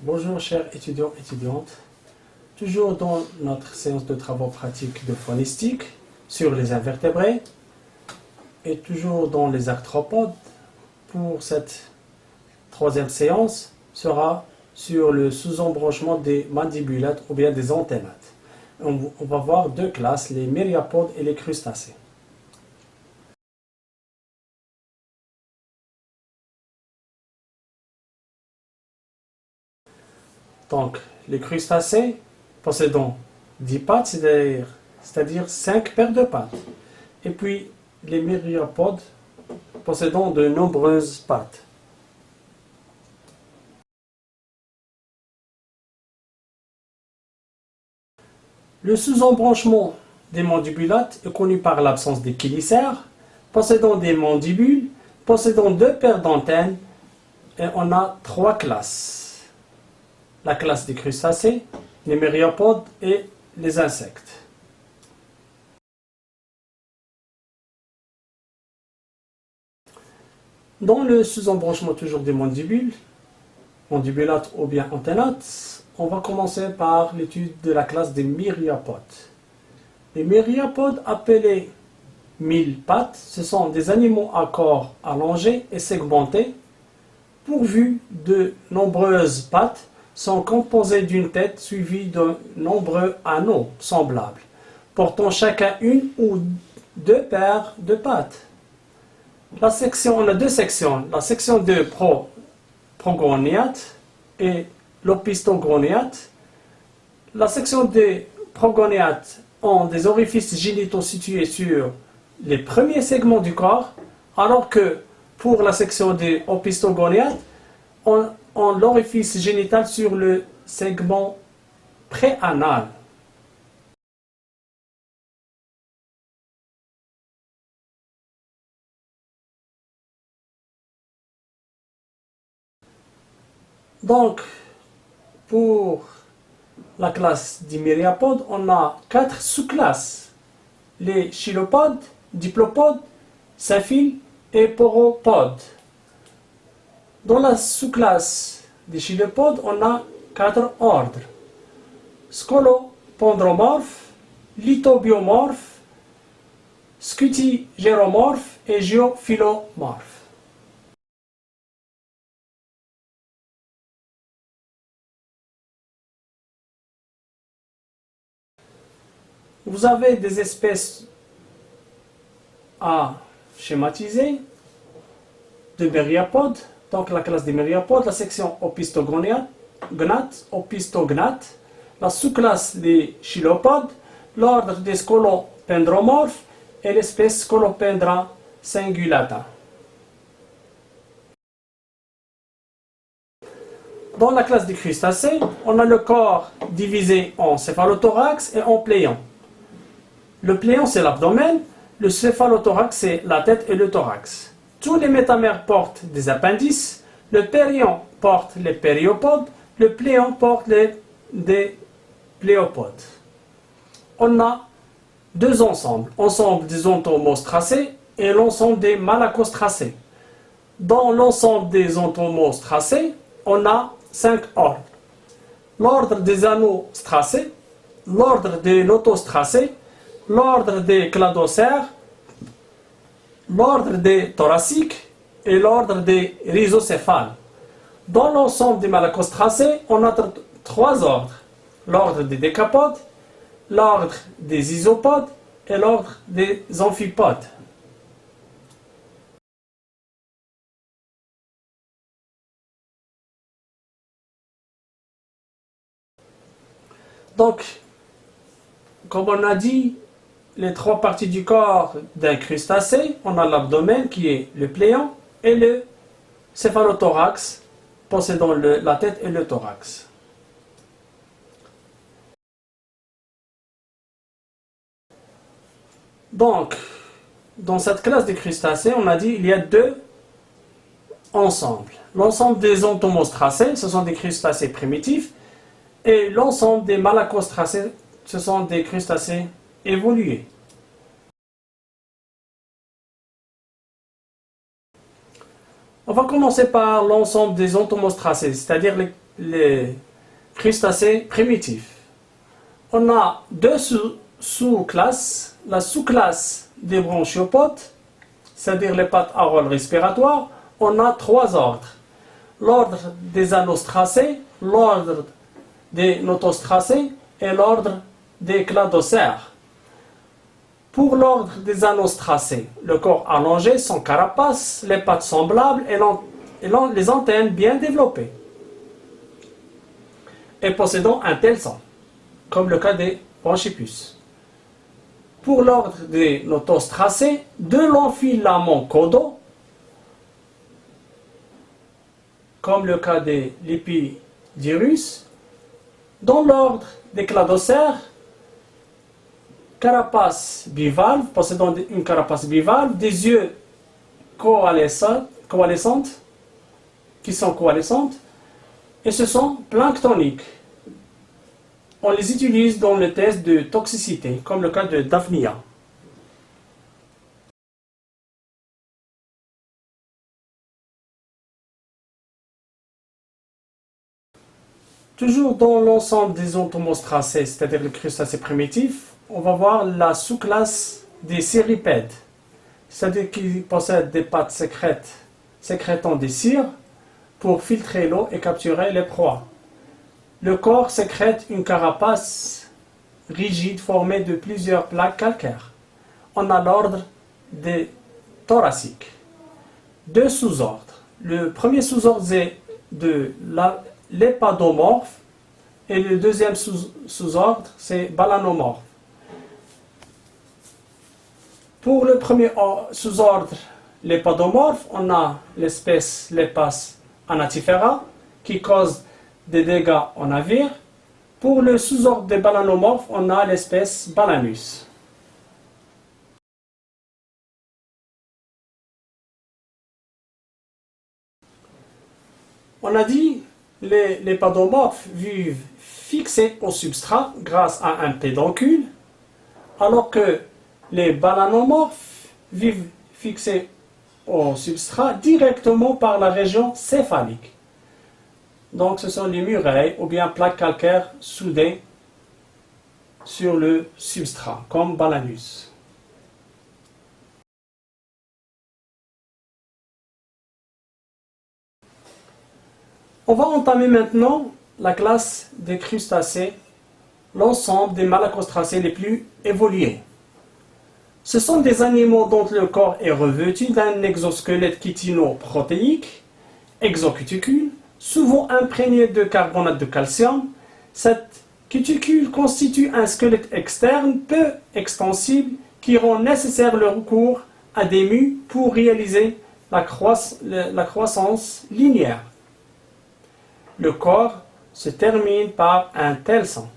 Bonjour chers étudiants et étudiantes, toujours dans notre séance de travaux pratiques de phonistique sur les invertébrés et toujours dans les arthropodes. Pour cette troisième séance sera sur le sous-embranchement des mandibulates ou bien des antennates. On va voir deux classes, les myriapodes et les crustacés. Donc, les crustacés possédant 10 pattes, c'est-à-dire 5 paires de pattes. Et puis, les myriapodes possédant de nombreuses pattes. Le sous-embranchement des mandibulates est connu par l'absence des chélicères, possédant des mandibules, possédant 2 paires d'antennes, et on a 3 classes. La classe des crustacés, les myriapodes et les insectes. Dans le sous-embranchement toujours des mandibules, mandibulates ou bien antennates, on va commencer par l'étude de la classe des myriapodes. Les myriapodes, appelés mille pattes, ce sont des animaux à corps allongé et segmenté, pourvus de nombreuses pattes, sont composés d'une tête suivie de nombreux anneaux semblables, portant chacun une ou 2 paires de pattes. On a deux sections, la section de progoniates et l'opistogoniate. La section des progoniates ont des orifices génitaux situés sur les premiers segments du corps, alors que pour la section des opistogoniates, on l'orifice génital sur le segment préanal. Donc, pour la classe des myriapodes, on a 4 sous-classes. Les chilopodes, diplopodes, symphiles et poropodes. Dans la sous-classe des chilopodes, on a 4 ordres. Scolopendromorphes, lithobiomorphes, scutigéromorphes et géophilomorphes. Vous avez des espèces à schématiser de myriapodes. Donc la classe des myriapodes, la section opistognate, la sous-classe des chilopodes, l'ordre des scolopendromorphes et l'espèce Scolopendra cingulata. Dans la classe des crustacés, on a le corps divisé en céphalothorax et en pléon. Le pléon, c'est l'abdomen, le céphalothorax, c'est la tête et le thorax. Tous les métamères portent des appendices, le périon porte les périopodes, le pléon porte des pléopodes. On a deux ensembles, ensemble des entomoses tracés et l'ensemble des malacos tracés. Dans l'ensemble des entomoses tracés, on a 5 ordres. L'ordre des anneaux tracés, l'ordre des notos tracés, l'ordre des cladocères, l'ordre des thoraciques et l'ordre des rhizocéphales. Dans l'ensemble des malacos tracés, on a 3 ordres. L'ordre des décapodes, l'ordre des isopodes et l'ordre des amphipodes. Donc, comme on a dit, les 3 parties du corps d'un crustacé, on a l'abdomen qui est le pléon et le céphalothorax possédant la tête et le thorax. Donc, dans cette classe des crustacés, on a dit qu'il y a 2 ensembles. L'ensemble des entomoses tracés, ce sont des crustacés primitifs, et l'ensemble des malacos tracés, ce sont des crustacés évolués. On va commencer par l'ensemble des entomoses tracés, c'est-à-dire les crustacés primitifs. On a deux sous-classes. La sous-classe des branchiopodes, c'est-à-dire les pattes à rôle respiratoire, on a trois ordres. L'ordre des anostracés, l'ordre des notostracés et l'ordre des cladocères. Pour l'ordre des anostracés, le corps allongé, sans carapace, les pattes semblables et les antennes bien développées, et possédant un tel sang, comme le cas des branchiopus. Pour l'ordre des notostracés, deux longs filaments caudaux, comme le cas des lépidurus. Dans l'ordre des cladocères, carapace bivalve, possédant une carapace bivalve, des yeux coalescentes, qui sont coalescentes, et ce sont planctoniques. On les utilise dans le test de toxicité, comme le cas de Daphnia. Toujours dans l'ensemble des entomostracés, c'est-à-dire les crustacés primitifs, on va voir la sous-classe des cirripèdes, c'est-à-dire qu'ils possèdent des pattes sécrétant des cires pour filtrer l'eau et capturer les proies. Le corps sécrète une carapace rigide formée de plusieurs plaques calcaires. On a l'ordre des thoraciques. Deux sous-ordres. Le premier sous-ordre est de l'épadomorphe et le deuxième sous-ordre c'est balanomorphe. Pour le premier sous-ordre, l'épadomorphe, on a l'espèce Lepas anatifera qui cause des dégâts en navire. Pour le sous-ordre des balanomorphes, on a l'espèce Balanus. On a dit que les padomorphes vivent fixés au substrat grâce à un pédoncule, alors que les balanomorphes vivent fixés au substrat directement par la région céphalique. Donc ce sont les murailles ou bien plaques calcaires soudées sur le substrat, comme Balanus. On va entamer maintenant la classe des crustacés, l'ensemble des malacostracés les plus évolués. Ce sont des animaux dont le corps est revêtu d'un exosquelette chitino-protéique, exocuticule, souvent imprégné de carbonate de calcium. Cette cuticule constitue un squelette externe peu extensible qui rend nécessaire le recours à des mues pour réaliser la croissance linéaire. Le corps se termine par un tel sang.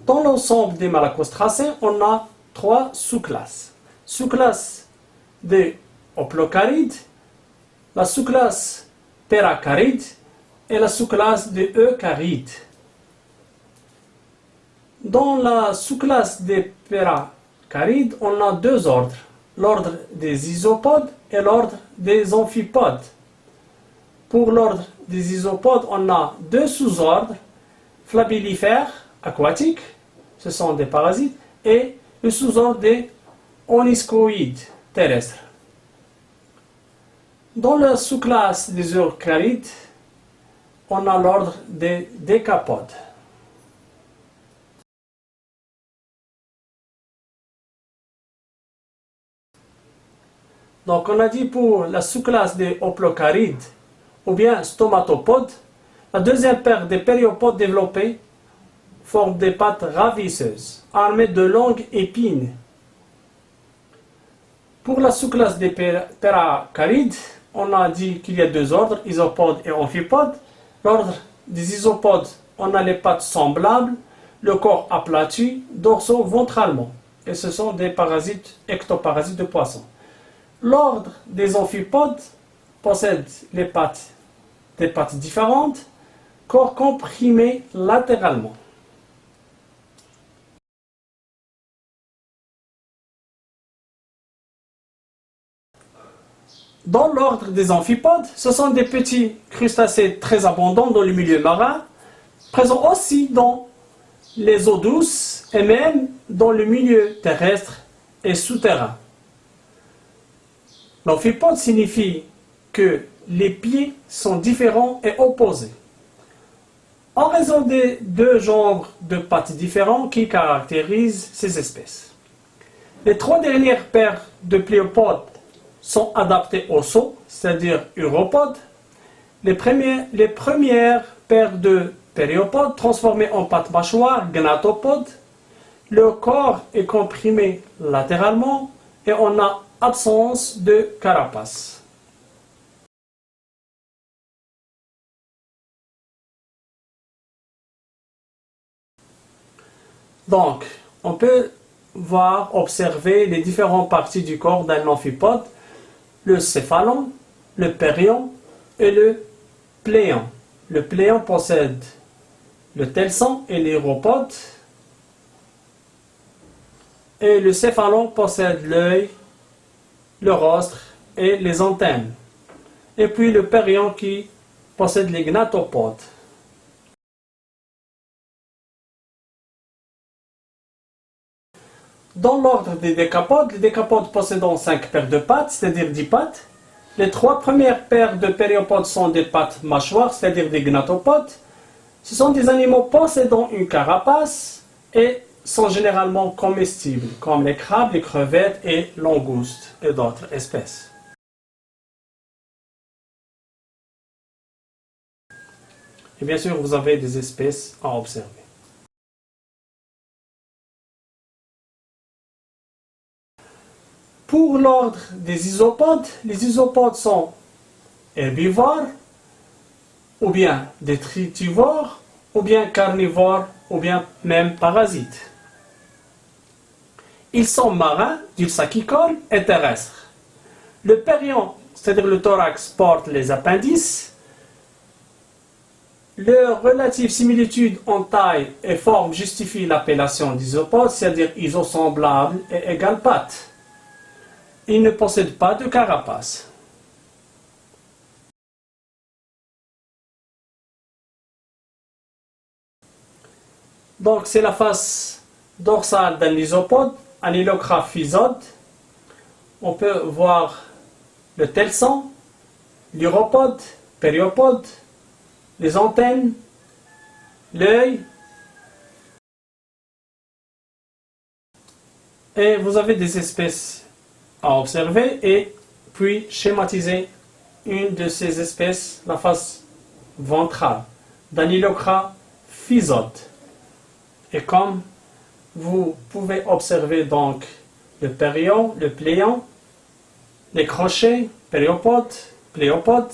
Dans l'ensemble des malacostracés, on a trois sous-classes. Sous-classe des hoplocarides, la sous-classe peracaride et la sous-classe des eucarides. Dans la sous-classe des peracaride, on a deux ordres, l'ordre des isopodes et l'ordre des amphipodes. Pour l'ordre des isopodes, on a deux sous-ordres, flabellifères aquatiques, ce sont des parasites, et le sous-ordre des oniscoïdes terrestres. Dans la sous-classe des eucarides, on a l'ordre des décapodes. Donc on a dit pour la sous-classe des hoplocarides ou bien stomatopodes, la deuxième paire des périopodes développés forme des pattes ravisseuses, armées de longues épines. Pour la sous-classe des péracarides, on a dit qu'il y a deux ordres, isopodes et amphipodes. L'ordre des isopodes, on a les pattes semblables, le corps aplati, dorso-ventralement. Et ce sont des parasites, ectoparasites de poissons. L'ordre des amphipodes possède des pattes différentes, corps comprimé latéralement. Dans l'ordre des amphipodes, ce sont des petits crustacés très abondants dans le milieu marin, présents aussi dans les eaux douces et même dans le milieu terrestre et souterrain. L'amphipode signifie que les pieds sont différents et opposés, en raison des deux genres de pattes différents qui caractérisent ces espèces. Les trois dernières paires de pléopodes sont adaptées au saut, c'est-à-dire uropodes. Les premières paires de périopodes transformées en pattes mâchoires, gnatopodes. Le corps est comprimé latéralement et on a absence de carapace. Donc, on peut observer les différentes parties du corps d'un amphipode, le céphalon, le périon et le pléon. Le pléon possède le telson et l'uropode, et le céphalon possède l'œil, le rostre et les antennes. Et puis le périon qui possède les gnatopodes. Dans l'ordre des décapodes, les décapodes possédant 5 paires de pattes, c'est-à-dire 10 pattes. Les 3 premières paires de périopodes sont des pattes mâchoires, c'est-à-dire des gnatopodes. Ce sont des animaux possédant une carapace et sont généralement comestibles, comme les crabes, les crevettes et langoustes et d'autres espèces. Et bien sûr, vous avez des espèces à observer. Pour l'ordre des isopodes, les isopodes sont herbivores, ou bien détritivores, ou bien carnivores, ou bien même parasites. Ils sont marins, dulsacicoles et terrestres. Le périon, c'est-à-dire le thorax, porte les appendices. Leur relative similitude en taille et forme justifie l'appellation d'isopode, c'est-à-dire isosemblables et égales pattes. Ils ne possèdent pas de carapace. Donc c'est la face dorsale d'un isopode, Anilocra physode. On peut voir le telson, l'uropode, périopode, les antennes, l'œil. Et vous avez des espèces à observer et puis schématiser une de ces espèces, la face ventrale d'Anilocra physode. Et comme vous pouvez observer donc le périon, le pléon, les crochets, périopodes, pléopodes,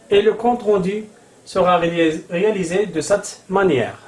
et le compte rendu sera réalisé de cette manière.